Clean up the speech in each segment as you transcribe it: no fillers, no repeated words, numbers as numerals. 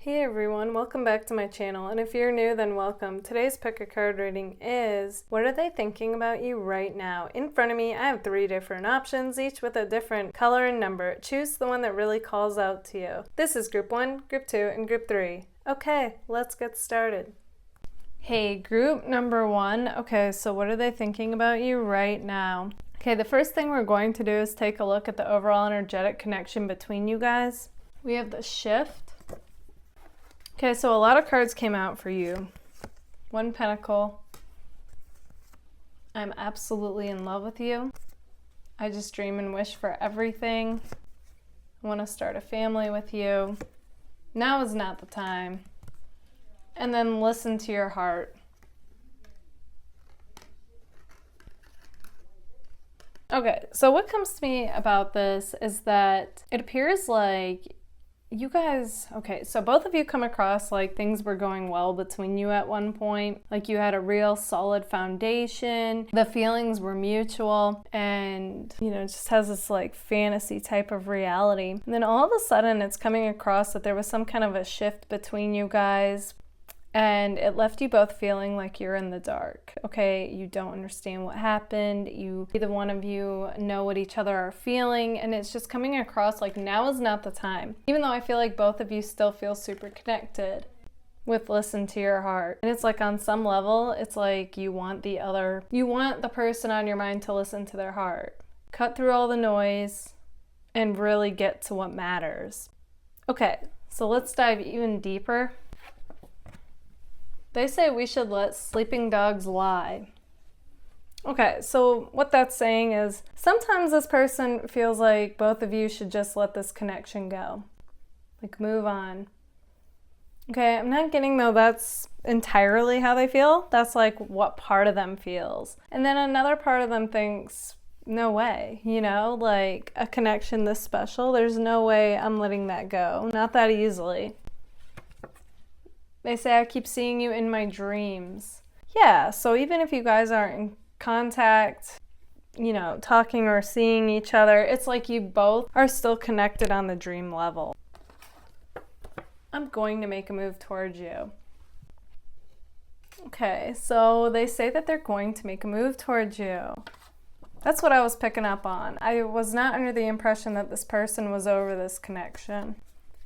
Hey everyone, welcome back to my channel, and if you're new then welcome. Today's pick a card reading is, what are they thinking about you right now? In front of me I have 3 different options, each with a different color and number. Choose the one that really calls out to you. This is group 1, group 2, and group 3. Okay, let's get started. Hey, group number 1. Okay, so what are they thinking about you right now? Okay, the first thing we're going to do is take a look at the overall energetic connection between you guys. We have the Shift. Okay, so a lot of cards came out for you. 1 Pentacle. I'm absolutely in love with you. I just dream and wish for everything. I want to start a family with you. Now is not the time. And then listen to your heart. Okay, so what comes to me about this is that it appears like you guys, okay, so both of you come across like things were going well between you at one point. Like you had a real solid foundation. The feelings were mutual and, it just has this like fantasy type of reality. And then all of a sudden it's coming across that there was some kind of a shift between you guys. And it left you both feeling like you're in the dark. Okay, you don't understand what happened. Either one of you know what each other are feeling, and it's just coming across like now is not the time. Even though I feel like both of you still feel super connected with listen to your heart. And it's like on some level, it's like you want the person on your mind to listen to their heart. Cut through all the noise and really get to what matters. Okay, so let's dive even deeper. They say we should let sleeping dogs lie. Okay, so what that's saying is sometimes this person feels like both of you should just let this connection go. Like move on. Okay, I'm not getting though that's entirely how they feel. That's like what part of them feels. And then another part of them thinks, no way, like a connection this special, there's no way I'm letting that go. Not that easily. They say, I keep seeing you in my dreams. Yeah, so even if you guys aren't in contact, talking or seeing each other, it's like you both are still connected on the dream level. I'm going to make a move towards you. Okay, so they say that they're going to make a move towards you. That's what I was picking up on. I was not under the impression that this person was over this connection.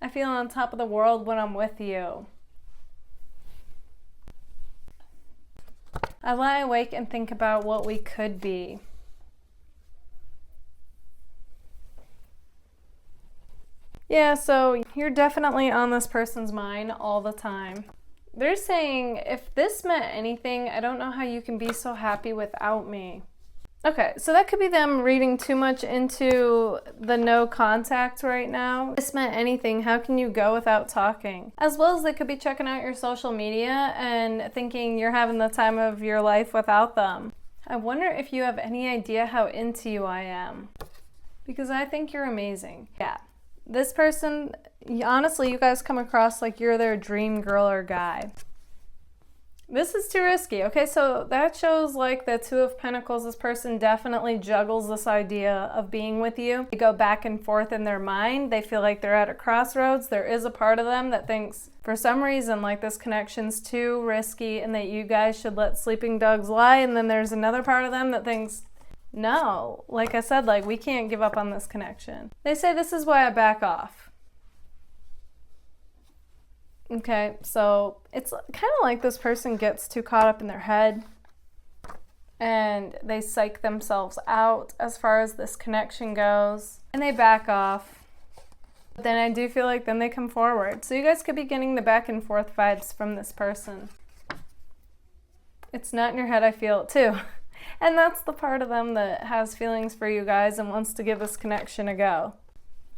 I feel on top of the world when I'm with you. I lie awake and think about what we could be. Yeah, so you're definitely on this person's mind all the time. They're saying, if this meant anything, I don't know how you can be so happy without me. Okay, so that could be them reading too much into the no contact right now. If this meant anything, how can you go without talking? As well as they could be checking out your social media and thinking you're having the time of your life without them. I wonder if you have any idea how into you I am. Because I think you're amazing. Yeah, this person, honestly, you guys come across like you're their dream girl or guy. This is too risky. Okay, so that shows like the 2 of Pentacles. This person definitely juggles this idea of being with you. They go back and forth in their mind. They feel like they're at a crossroads. There is a part of them that thinks for some reason like this connection's too risky and that you guys should let sleeping dogs lie. And then there's another part of them that thinks, no, like I said, like we can't give up on this connection. They say this is why I back off. Okay, so it's kind of like this person gets too caught up in their head and they psych themselves out as far as this connection goes and they back off. But then I do feel like then they come forward. So you guys could be getting the back and forth vibes from this person. It's not in your head, I feel it too. And that's the part of them that has feelings for you guys and wants to give this connection a go.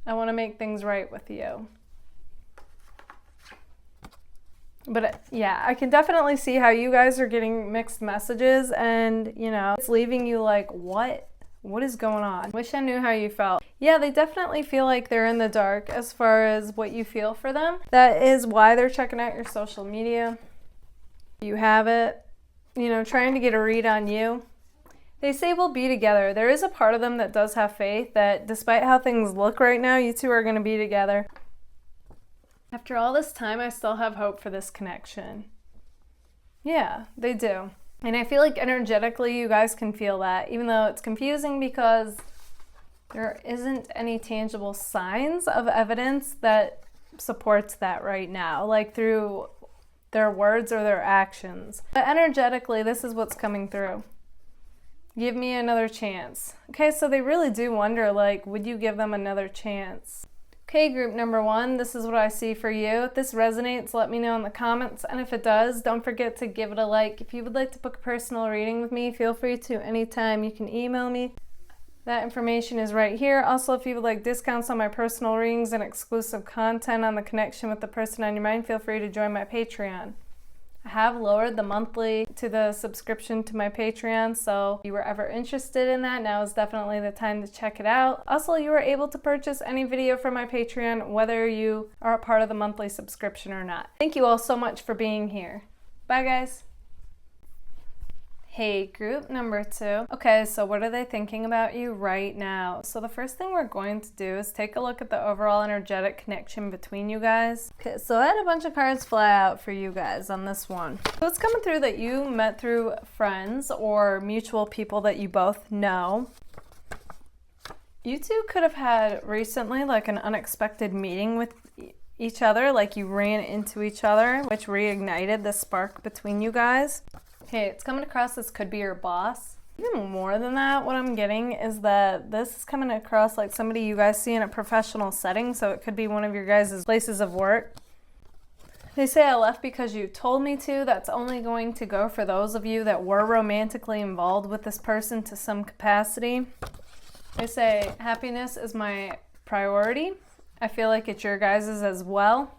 I want to make things right with you. But yeah, I can definitely see how you guys are getting mixed messages and, it's leaving you like, what is going on? Wish I knew how you felt. Yeah, they definitely feel like they're in the dark as far as what you feel for them. That is why they're checking out your social media. You have it, trying to get a read on you. They say we'll be together. There is a part of them that does have faith that despite how things look right now, you two are going to be together. After all this time, I still have hope for this connection. Yeah, they do. And I feel like energetically you guys can feel that, even though it's confusing because there isn't any tangible signs of evidence that supports that right now, like through their words or their actions. But energetically, this is what's coming through. Give me another chance. Okay, so they really do wonder, like, would you give them another chance? Okay, group number 1, this is what I see for you. If this resonates, let me know in the comments. And if it does, don't forget to give it a like. If you would like to book a personal reading with me, feel free to anytime. You can email me. That information is right here. Also, if you would like discounts on my personal readings and exclusive content on the connection with the person on your mind, feel free to join my Patreon. I have lowered the monthly to the subscription to my Patreon, so if you were ever interested in that, now is definitely the time to check it out. Also, you are able to purchase any video from my Patreon, whether you are a part of the monthly subscription or not. Thank you all so much for being here. Bye, guys. Hey, group number 2. Okay, so what are they thinking about you right now? So the first thing we're going to do is take a look at the overall energetic connection between you guys. Okay, so I had a bunch of cards fly out for you guys on this one. So it's coming through that you met through friends or mutual people that you both know. You two could have had recently like an unexpected meeting with each other, like you ran into each other, which reignited the spark between you guys. Okay, it's coming across this could be your boss. Even more than that, what I'm getting is that this is coming across like somebody you guys see in a professional setting, so it could be one of your guys' places of work. They say I left because you told me to. That's only going to go for those of you that were romantically involved with this person to some capacity. They say happiness is my priority. I feel like it's your guys' as well.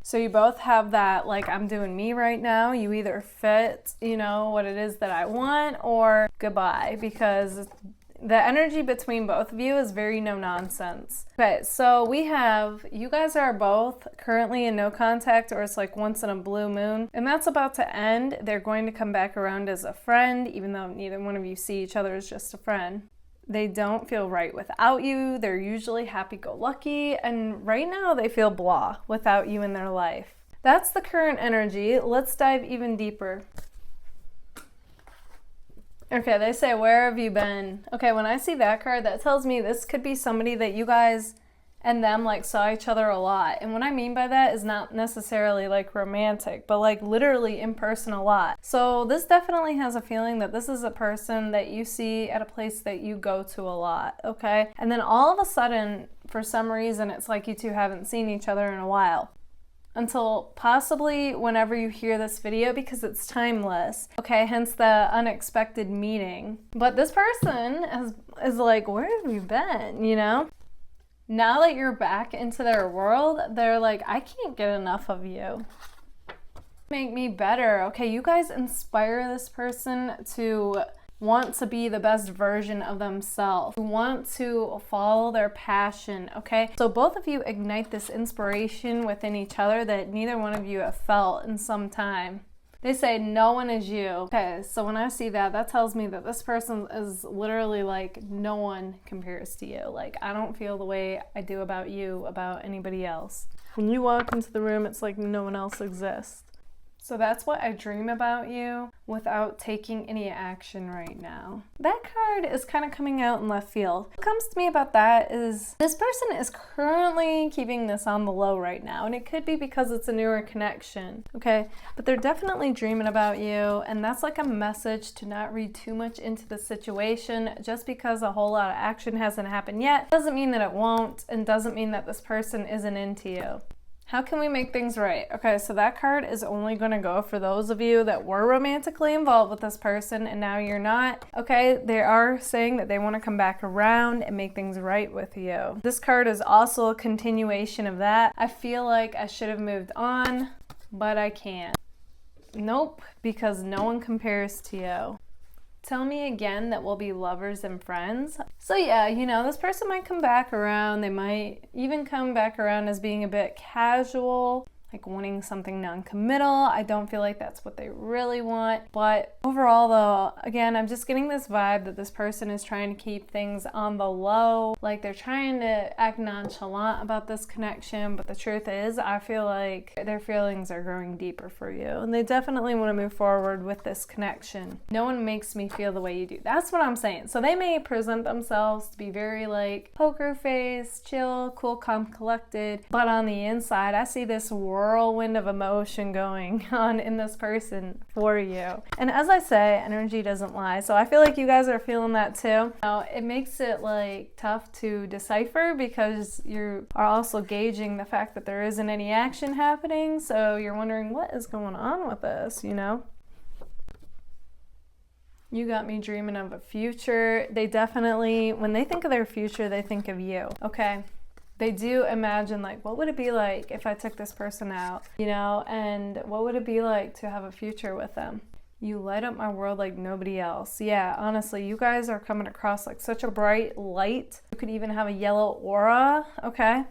So you both have that, like, I'm doing me right now. You either fit, you know, what it is that I want, or goodbye, because the energy between both of you is very no nonsense. Okay, so we have, you guys are both currently in no contact, or it's like once in a blue moon, and that's about to end. They're going to come back around as a friend, even though neither one of you see each other as just a friend. They don't feel right without you. They're usually happy-go-lucky, and right now they feel blah without you in their life. That's the current energy. Let's dive even deeper. Okay, they say, where have you been? Okay, when I see that card, that tells me this could be somebody that you guys and them like saw each other a lot. And what I mean by that is not necessarily like romantic, but like literally in person a lot. So this definitely has a feeling that this is a person that you see at a place that you go to a lot, okay? And then all of a sudden, for some reason, it's like you two haven't seen each other in a while. Until possibly whenever you hear this video, because it's timeless. Okay, hence the unexpected meeting. But this person is like, where have you been, you know? Now that you're back into their world, they're like, I can't get enough of you. Make me better. Okay, you guys inspire this person to want to be the best version of themselves, want to follow their passion, okay? So both of you ignite this inspiration within each other that neither one of you have felt in some time. They say no one is you. Okay, so when I see that, that tells me that this person is literally like, no one compares to you. Like, I don't feel the way I do about you, about anybody else. When you walk into the room, it's like no one else exists. So that's what I dream about you without taking any action right now. That card is kind of coming out in left field. What comes to me about that is this person is currently keeping this on the low right now, and it could be because it's a newer connection, okay? But they're definitely dreaming about you, and that's like a message to not read too much into the situation. Just because a whole lot of action hasn't happened yet doesn't mean that it won't, and doesn't mean that this person isn't into you. How can we make things right? Okay, so that card is only going to go for those of you that were romantically involved with this person and now you're not. Okay, they are saying that they want to come back around and make things right with you. This card is also a continuation of that. I feel like I should have moved on, but I can't. Nope, because no one compares to you. Tell me again that we'll be lovers and friends. So yeah, you know, this person might come back around. They might even come back around as being a bit casual like wanting something non-committal. I don't feel like that's what they really want. But overall though, again, I'm just getting this vibe that this person is trying to keep things on the low. Like they're trying to act nonchalant about this connection, but the truth is, I feel like their feelings are growing deeper for you. And they definitely want to move forward with this connection. No one makes me feel the way you do. That's what I'm saying. So they may present themselves to be very like poker face, chill, cool, calm, collected. But on the inside, I see this whirlwind of emotion going on in this person for you. And as I say, energy doesn't lie. So I feel like you guys are feeling that too. Now, it makes it like tough to decipher because you are also gauging the fact that there isn't any action happening. So you're wondering what is going on with this, you know? You got me dreaming of a future. They definitely, when they think of their future, they think of you, okay? They do imagine like, what would it be like if I took this person out, you know, and what would it be like to have a future with them? You light up my world like nobody else. Yeah, honestly, you guys are coming across like such a bright light. You could even have a yellow aura, okay?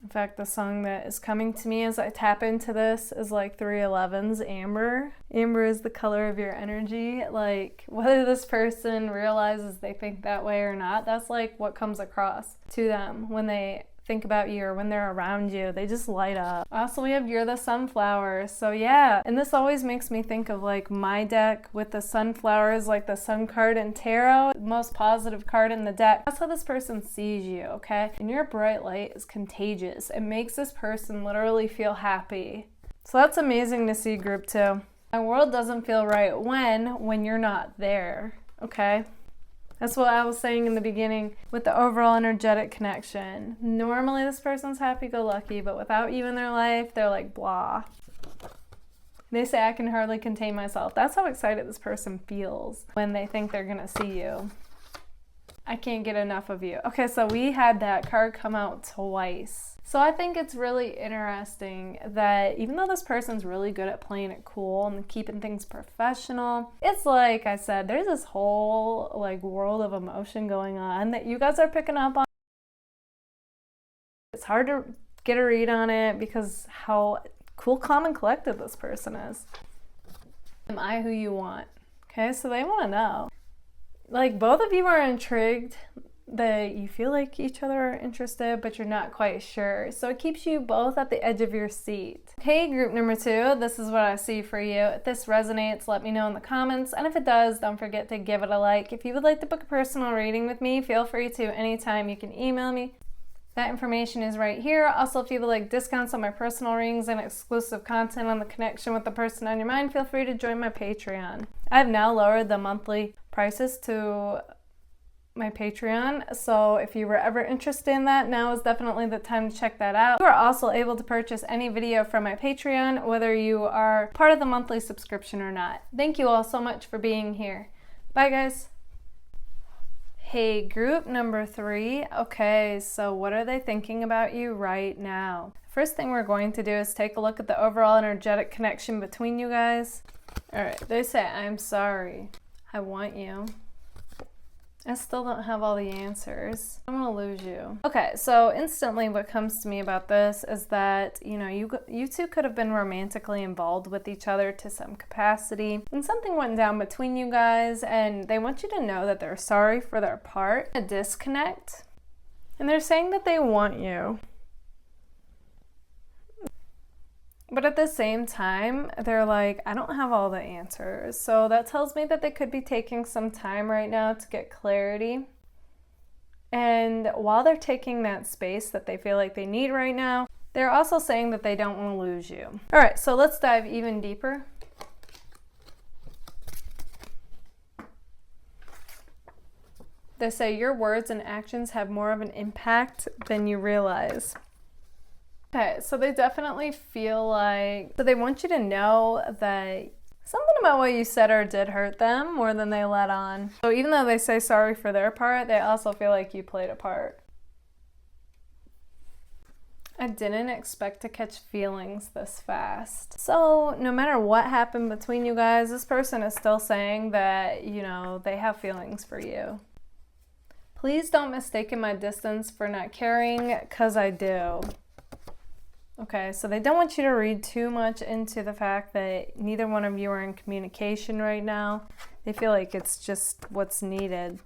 In fact, the song that is coming to me as I tap into this is like 311's Amber. Amber is the color of your energy. Like, whether this person realizes they think that way or not, that's like what comes across to them when they think about you or when they're around you. They just light up. Also, we have You're the Sunflower. So yeah, and this always makes me think of like my deck with the sunflowers, like the sun card in tarot, most positive card in the deck. That's how this person sees you, okay? And your bright light is contagious. It makes this person literally feel happy. So that's amazing to see, group 2. My world doesn't feel right when you're not there, okay? That's what I was saying in the beginning with the overall energetic connection. Normally this person's happy-go-lucky, but without you in their life, they're like blah. They say, I can hardly contain myself. That's how excited this person feels when they think they're gonna see you. I can't get enough of you. Okay, so we had that card come out twice. So I think it's really interesting that even though this person's really good at playing it cool and keeping things professional, it's like I said, there's this whole like world of emotion going on that you guys are picking up on. It's hard to get a read on it because how cool, calm, and collected this person is. Am I who you want? Okay, so they want to know. Like both of you are intrigued that you feel like each other are interested, but you're not quite sure. So it keeps you both at the edge of your seat. Hey, group number 2, this is what I see for you. If this resonates, let me know in the comments. And if it does, don't forget to give it a like. If you would like to book a personal reading with me, feel free to anytime. You can email me. That information is right here. Also, if you would like discounts on my personal readings and exclusive content on the connection with the person on your mind, feel free to join my Patreon. I've now lowered the monthly prices to my Patreon, so if you were ever interested in that, now is definitely the time to check that out. You are also able to purchase any video from my Patreon, whether you are part of the monthly subscription or not. Thank you all so much for being here. Bye, guys. Hey, group number 3. Okay, so what are they thinking about you right now? First thing we're going to do is take a look at the overall energetic connection between you guys. All right, they say, I'm sorry. I want you. I still don't have all the answers. I'm gonna lose you. Okay, so instantly what comes to me about this is that, you know, you two could have been romantically involved with each other to some capacity, and something went down between you guys, and they want you to know that they're sorry for their part, a disconnect, and they're saying that they want you. But at the same time, they're like, I don't have all the answers. So that tells me that they could be taking some time right now to get clarity. And while they're taking that space that they feel like they need right now, they're also saying that they don't want to lose you. All right, so let's dive even deeper. They say your words and actions have more of an impact than you realize. Okay, so they definitely feel like, so they want you to know that something about what you said or did hurt them more than they let on. So even though they say sorry for their part, they also feel like you played a part. I didn't expect to catch feelings this fast. So no matter what happened between you guys, this person is still saying that, you know, they have feelings for you. Please don't mistake my distance for not caring, 'cause I do. Okay, so they don't want you to read too much into the fact that neither one of you are in communication right now. They feel like it's just what's needed.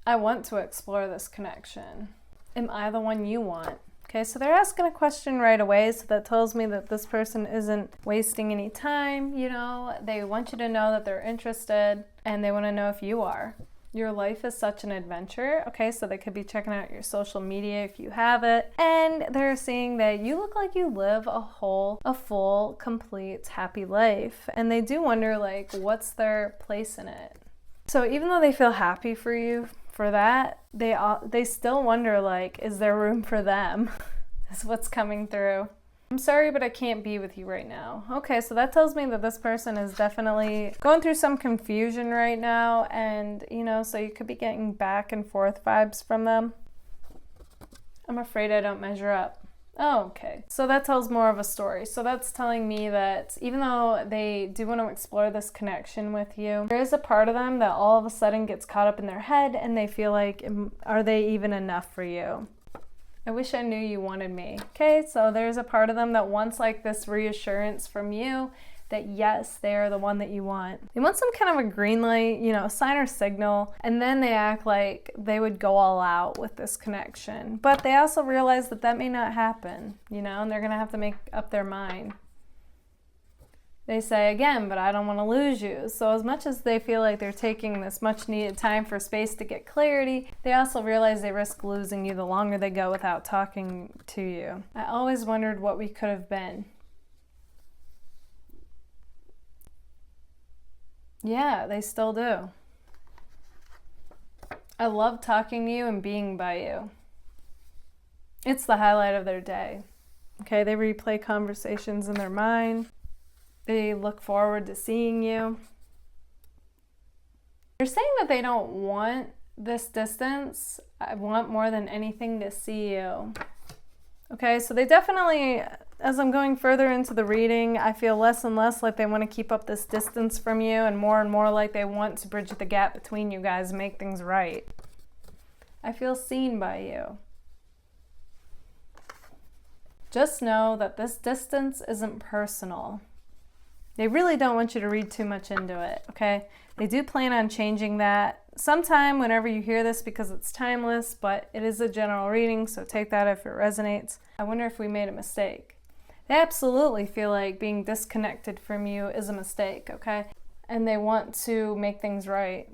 I want to explore this connection. Am I the one you want? Okay, so they're asking a question right away, so that tells me that this person isn't wasting any time, you know. They want you to know that they're interested, and they want to know if you are. Your life is such an adventure. Okay, so they could be checking out your social media if you have it. And they're seeing that you look like you live a full, complete, happy life. And they do wonder, like, what's their place in it? So even though they feel happy for you for that, they still wonder, like, is there room for them? Is what's coming through. I'm sorry, but I can't be with you right now. Okay, so that tells me that this person is definitely going through some confusion right now, and, you know, so you could be getting back and forth vibes from them. I'm afraid I don't measure up. Oh, okay. So that tells more of a story. So that's telling me that even though they do want to explore this connection with you, there is a part of them that all of a sudden gets caught up in their head, and they feel like, are they even enough for you? I wish I knew you wanted me. Okay, so there's a part of them that wants like this reassurance from you that yes, they are the one that you want. They want some kind of a green light, you know, sign or signal, and then they act like they would go all out with this connection. But they also realize that that may not happen, you know, and they're gonna have to make up their mind. They say again, but I don't want to lose you. So as much as they feel like they're taking this much needed time for space to get clarity, they also realize they risk losing you the longer they go without talking to you. I always wondered what we could have been. Yeah, they still do. I love talking to you and being by you. It's the highlight of their day. Okay, they replay conversations in their mind. They look forward to seeing you. They're saying that they don't want this distance. I want more than anything to see you. Okay, so they definitely, as I'm going further into the reading, I feel less and less like they want to keep up this distance from you, and more like they want to bridge the gap between you guys and make things right. I feel seen by you. Just know that this distance isn't personal. They really don't want you to read too much into it, okay? They do plan on changing that sometime whenever you hear this because it's timeless, but it is a general reading, so take that if it resonates. I wonder if we made a mistake. They absolutely feel like being disconnected from you is a mistake, okay? And they want to make things right.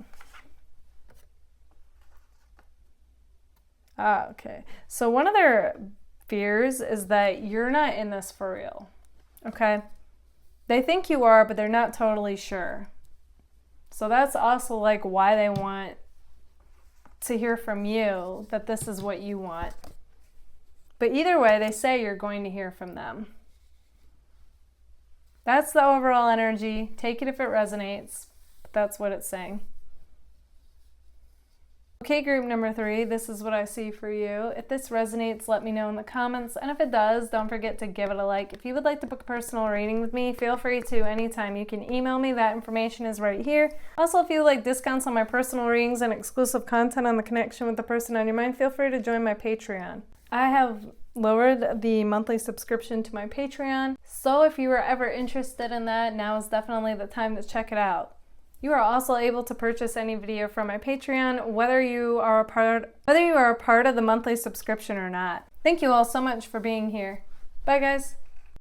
Okay. So one of their fears is that you're not in this for real, okay? They think you are, but they're not totally sure. So that's also like why they want to hear from you that this is what you want. But either way, they say you're going to hear from them. That's the overall energy. Take it if it resonates. But that's what it's saying. Okay, group number 3, this is what I see for you. If this resonates, let me know in the comments. And if it does, don't forget to give it a like. If you would like to book a personal reading with me, feel free to anytime. You can email me. That information is right here. Also, if you would like discounts on my personal readings and exclusive content on the connection with the person on your mind, feel free to join my Patreon. I have lowered the monthly subscription to my Patreon. So if you were ever interested in that, now is definitely the time to check it out. You are also able to purchase any video from my Patreon, whether you are a part of the monthly subscription or not. Thank you all so much for being here. Bye, guys.